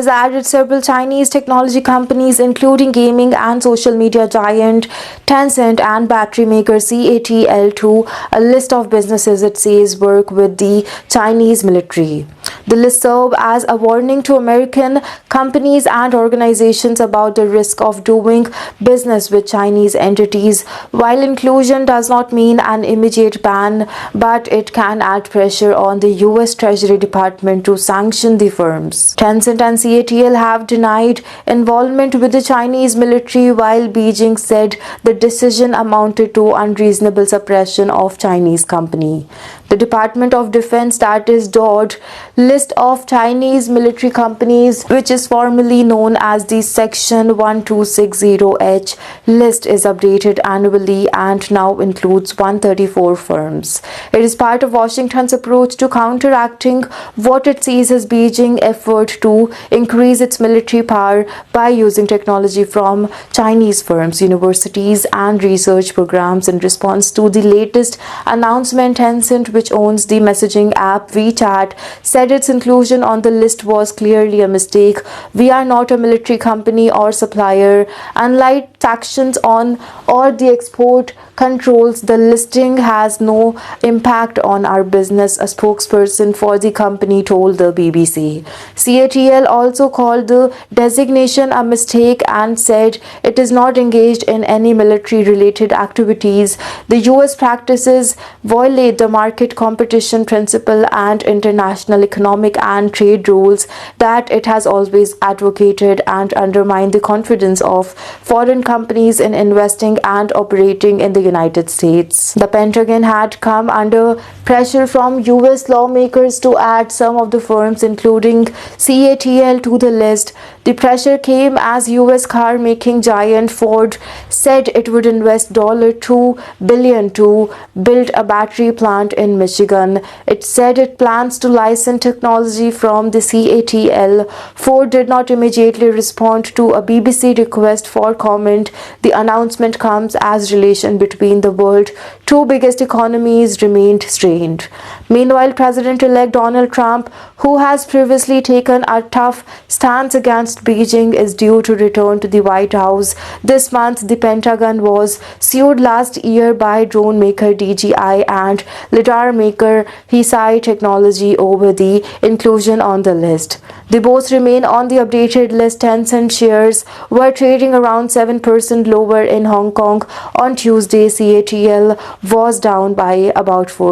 has added several Chinese technology companies, including gaming and social media giant Tencent and battery maker CATL, to a list of businesses it says work with the Chinese military. The list serves as a warning to American companies and organizations about the risk of doing business with Chinese entities. While inclusion does not mean an immediate ban, but it can add pressure on the US Treasury Department to sanction the firms. Tencent and CATL have denied involvement with the Chinese military, while Beijing said the decision amounted to unreasonable suppression of Chinese company. The Department of Defense, that is DOD, list of Chinese military companies, which is formally known as the Section 1260H list, is updated annually and now includes 134 firms. It is part of Washington's approach to counteracting what it sees as Beijing's effort to increase its military power by using technology from Chinese firms, universities, and research programs. In response to the latest announcement, Tencent, which owns the messaging app WeChat, said its inclusion on the list was clearly a mistake. We are not a military company or supplier. Unlike sanctions on or the export controls, the listing has no impact on our business, a spokesperson for the company told the BBC. CATL also called the designation a mistake and said it is not engaged in any military-related activities. The US practices violate the market competition principle and international economic and trade rules that it has always advocated, and undermine the confidence of foreign companies in investing and operating in the United States. The Pentagon had come under pressure from US lawmakers to add some of the firms, including CATL, to the list. The pressure came as US car making giant Ford said it would invest $2 billion to build a battery plant in Michigan. It said it plans to license technology from the CATL. Ford did not immediately respond to a BBC request for comment. The announcement comes as relations between the world's two biggest economies remained strained. Meanwhile, President-elect Donald Trump, who has previously taken a tough stance against Beijing, is due to return to the White House this month. The Pentagon was sued last year by drone maker DJI and lidar maker Hesai Technology over the inclusion on the list. They both remain on the updated list. Tencent shares were trading around 7% lower in Hong Kong on Tuesday. CATL was down by about 4%.